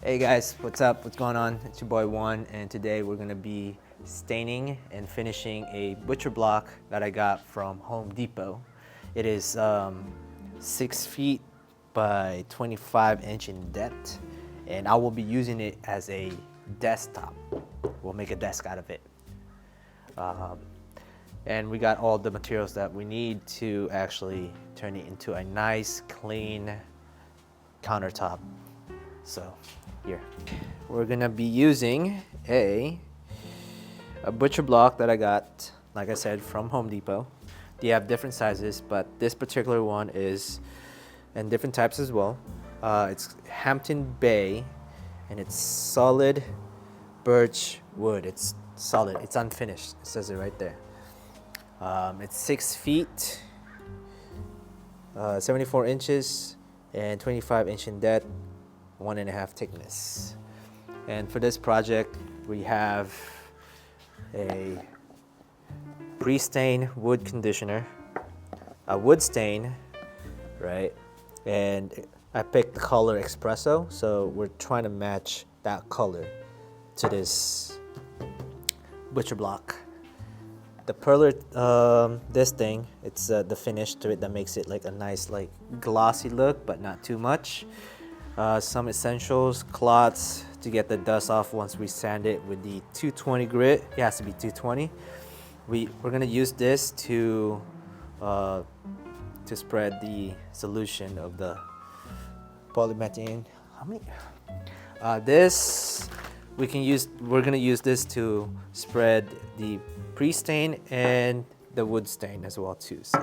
Hey guys, what's up? What's going on? It's your boy Juan, and today we're gonna be staining and finishing a butcher block that I got from Home Depot. It is 6 feet by 25-inch in depth, and I will be using it as a desktop. We'll make a desk out of it. And we got all the materials that we need to actually turn it into a nice, clean countertop. So here, we're gonna be using a butcher block that I got, like I said, from Home Depot. They have different sizes, but this particular one is, and different types as well. It's Hampton Bay, and it's solid birch wood. It's solid, it's unfinished. It says it right there. It's 6 feet, 74 inches, and 25-inch in depth, 1.5 thickness. And for this project, we have a pre-stain wood conditioner, a wood stain, right? And I picked the color espresso, so we're trying to match that color to this butcher block. The perler, this thing, it's the finish to it that makes it like a nice, like glossy look, but not too much. Some essentials, cloths to get the dust off once we sand it with the 220 grit. It has to be 220. We're gonna use this to spread the solution of the polymethylene. How many? We're gonna use this to spread the pre-stain and the wood stain as well too. So,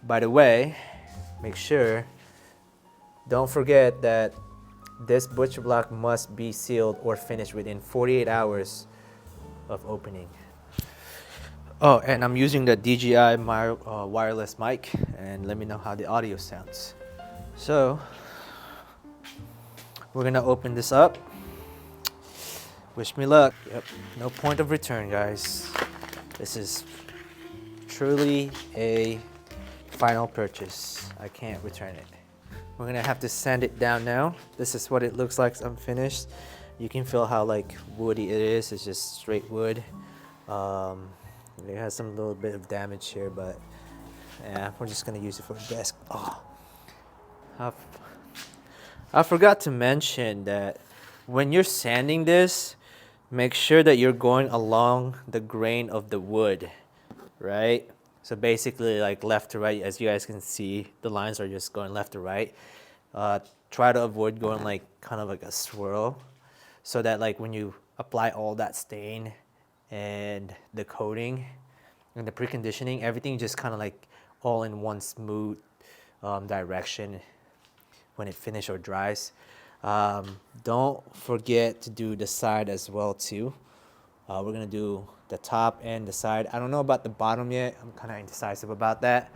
by the way, make sure, don't forget that this butcher block must be sealed or finished within 48 hours of opening. Oh, and I'm using the DJI wireless mic, and let me know how the audio sounds. So, we're gonna open this up. Wish me luck. Yep, no point of return, guys. This is truly a final purchase. I can't return it. We're gonna have to sand it down now. This is what it looks like unfinished. You can feel how like woody it is. It's just straight wood. It has some little bit of damage here, but yeah, we're just gonna use it for a desk. Oh, I forgot to mention that when you're sanding this, make sure that you're going along the grain of the wood, right? So basically like left to right. As you guys can see, the lines are just going left to right. Try to avoid going like kind of like a swirl, so that like when you apply all that stain and the coating and the preconditioning, everything just kind of like all in one smooth direction when it finishes or dries. Don't forget to do the side as well too. We're gonna do the top and the side. I don't know about the bottom yet. I'm kind of indecisive about that,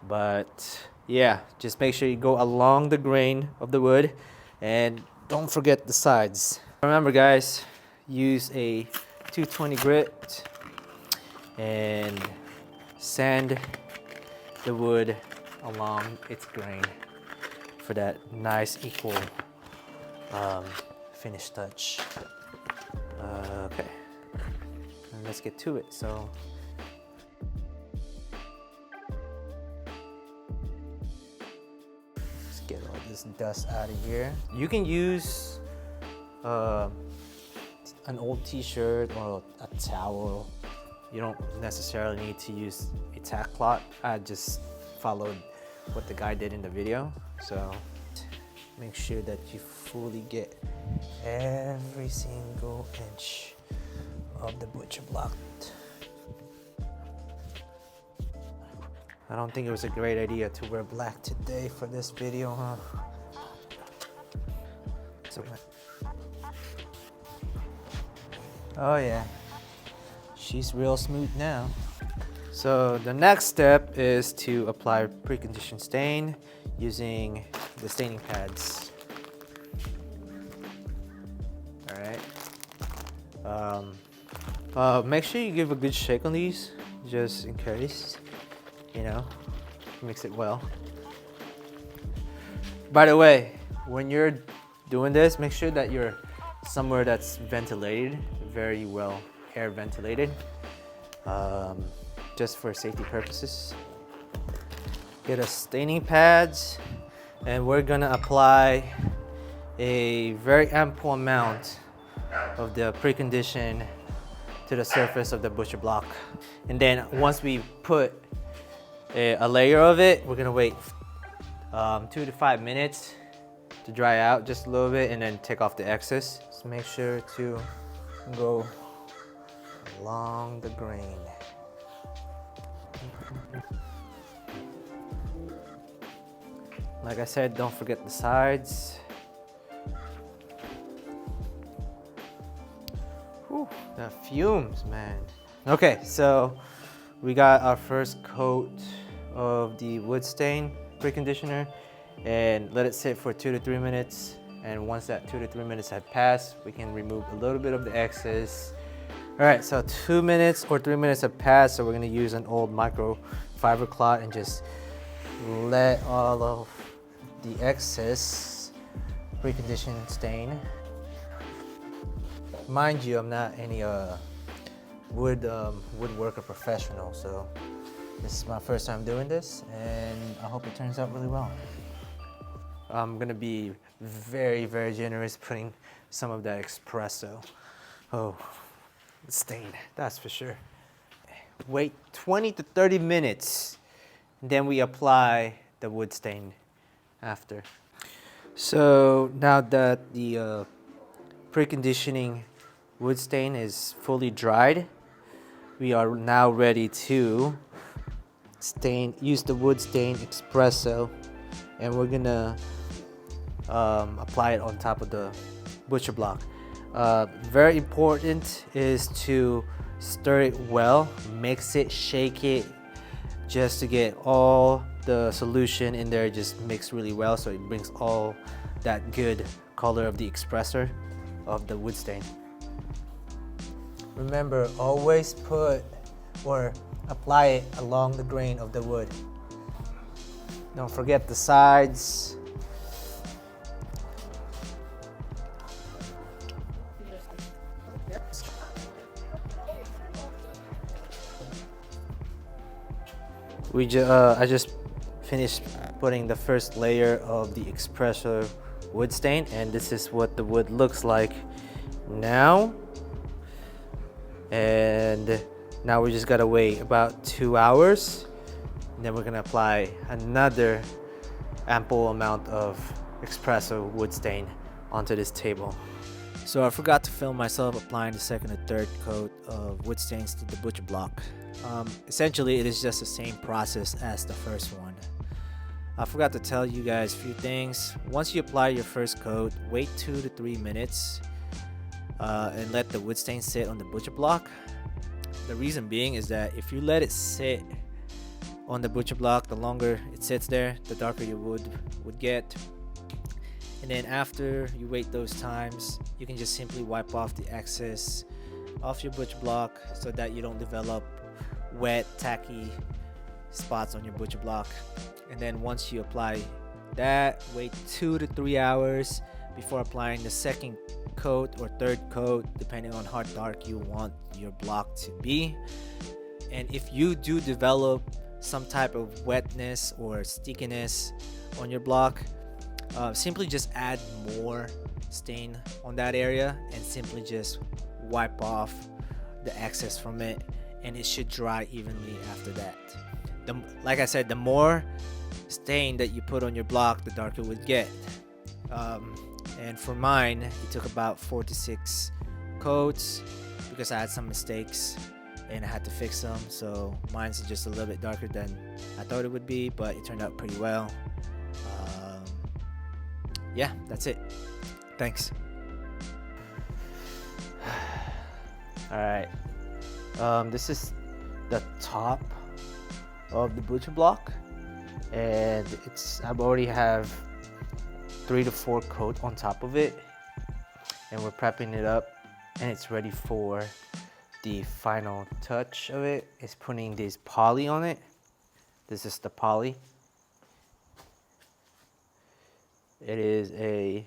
but yeah, just make sure you go along the grain of the wood, and don't forget the sides. Remember guys, use a 220 grit and sand the wood along its grain for that nice equal finish touch. Okay, and let's get to it. So let's get all this dust out of here. You can use an old t-shirt or a towel. You don't necessarily need to use a tack cloth. I just followed what the guy did in the video. So make sure that you fully get every single inch of the butcher block. I don't think it was a great idea to wear black today for this video, huh? So, oh yeah, she's real smooth now. So the next step is to apply preconditioned stain using the staining pads. All right. Make sure you give a good shake on these, just in case, you know, mix it well. By the way, when you're doing this, make sure that you're somewhere that's ventilated, very well air ventilated, just for safety purposes. Get a staining pads, and we're gonna apply a very ample amount of the precondition to the surface of the butcher block. And then once we put a layer of it, we're gonna wait 2 to 5 minutes to dry out just a little bit, and then take off the excess. Just make sure to go along the grain. Like I said, don't forget the sides. Whew, the fumes, man. Okay, so we got our first coat of the wood stain preconditioner, and let it sit for 2 to 3 minutes. And once that 2 to 3 minutes have passed, we can remove a little bit of the excess. All right, so 2 minutes or 3 minutes have passed, so we're gonna use an old microfiber cloth and just let all of the excess preconditioned stain. Mind you, I'm not any woodworker professional, so this is my first time doing this, and I hope it turns out really well. I'm gonna be very, very generous putting some of that espresso. Oh, it's stained, that's for sure. Wait 20 to 30 minutes, and then we apply the wood stain after. So now that the preconditioning wood stain is fully dried, we are now ready to use the wood stain espresso, and we're gonna apply it on top of the butcher block. Very important is to stir it well, mix it, shake it, just to get all the solution in there just mixed really well, so it brings all that good color of the espresso of the wood stain. Remember, always put or apply it along the grain of the wood. Don't forget the sides. I just finished putting the first layer of the espresso wood stain, and this is what the wood looks like now. And now we just gotta wait about 2 hours, and then we're gonna apply another ample amount of espresso wood stain onto this table. So I forgot to film myself applying the second and third coat of wood stains to the butcher block. Essentially, it is just the same process as the first one. I forgot to tell you guys a few things. Once you apply your first coat, wait 2 to 3 minutes and let the wood stain sit on the butcher block. The reason being is that if you let it sit on the butcher block, the longer it sits there, the darker your wood would get. And then after you wait those times, you can just simply wipe off the excess off your butcher block so that you don't develop wet, tacky spots on your butcher block. And then once you apply that, wait 2 to 3 hours before applying the second coat or third coat, depending on how dark you want your block to be. And if you do develop some type of wetness or stickiness on your block, simply just add more stain on that area and simply just wipe off the excess from it, and it should dry evenly after that. Like I said, the more stain that you put on your block, the darker it would get. And for mine, it took about 4 to 6 coats because I had some mistakes and I had to fix them. So mine's just a little bit darker than I thought it would be, but it turned out pretty well. Yeah, that's it. Thanks. All right. This is the top of the butcher block, and I already have 3 to 4 coats on top of it, and we're prepping it up, and it's ready for the final touch of it. Is putting this poly on it. This is the poly. It is a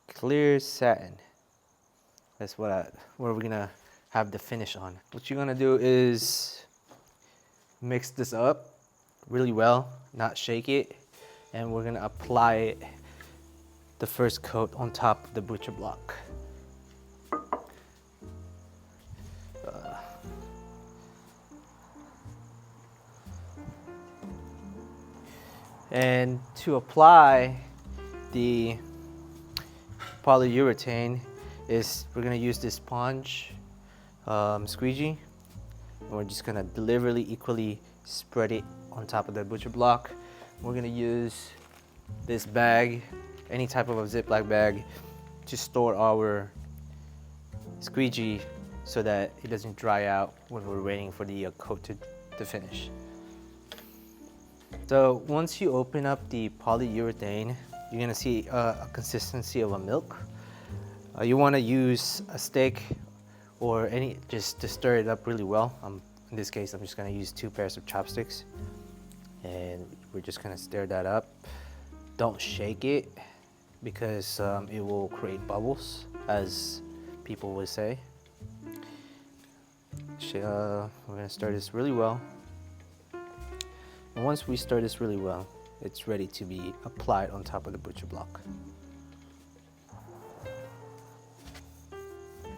clear satin. That's what we're gonna have the finish on. What you're gonna do is mix this up really well, not shake it, and we're gonna apply it, the first coat on top of the butcher block. And to apply the polyurethane is we're gonna use this sponge squeegee, and we're just gonna deliberately equally spread it on top of the butcher block. We're gonna use this bag, any type of a Ziploc bag, to store our squeegee so that it doesn't dry out when we're waiting for the coat to finish. So once you open up the polyurethane, you're gonna see a consistency of a milk. You wanna use a stick or just to stir it up really well. In this case, I'm just gonna use 2 pairs of chopsticks, and we're just gonna stir that up. Don't shake it because it will create bubbles, as people would say. We're gonna stir this really well. And once we stir this really well, it's ready to be applied on top of the butcher block.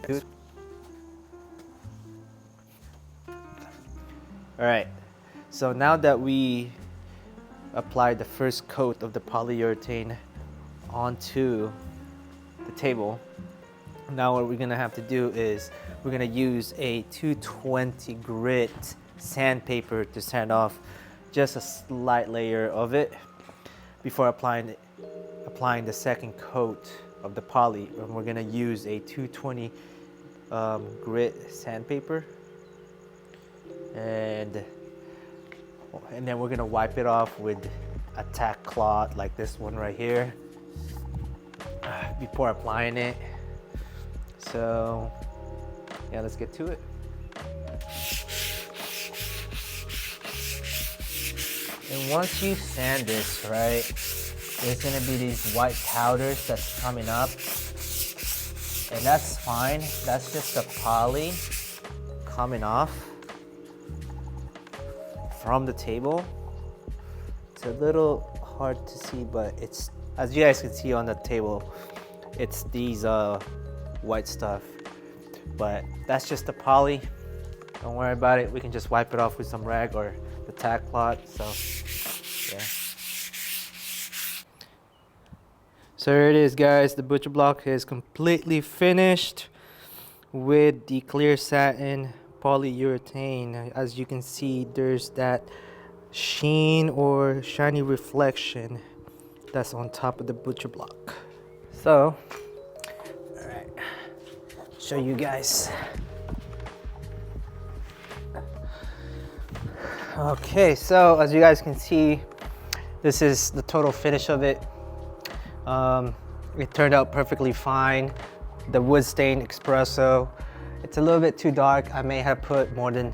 Good. All right, so now that we applied the first coat of the polyurethane onto the table, now what we're gonna have to do is we're gonna use a 220 grit sandpaper to sand off just a slight layer of it before applying the second coat of the poly. And we're gonna use a 220 grit sandpaper, and then we're gonna wipe it off with a tack cloth like this one right here before applying it. So yeah, let's get to it. And once you sand this, right, there's gonna be these white powders that's coming up, and that's fine. That's just the poly coming off from the table. It's a little hard to see, but it's, as you guys can see on the table, it's these white stuff, but that's just the poly. Don't worry about it. We can just wipe it off with some rag or the tack cloth. So yeah. So here it is, guys. The butcher block is completely finished with the clear satin polyurethane. As you can see, there's that sheen or shiny reflection that's on top of the butcher block. So, all right, show you guys. Okay, so as you guys can see, this is the total finish of it. It turned out perfectly fine. The Wood Stain Espresso. It's a little bit too dark. I may have put more than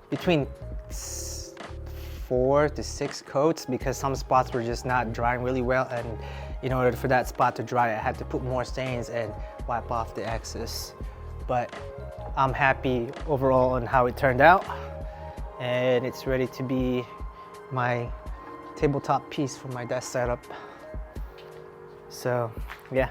between 4 to 6 coats because some spots were just not drying really well, and in order for that spot to dry, I had to put more stains and wipe off the excess. But I'm happy overall on how it turned out, and it's ready to be my tabletop piece for my desk setup. So yeah.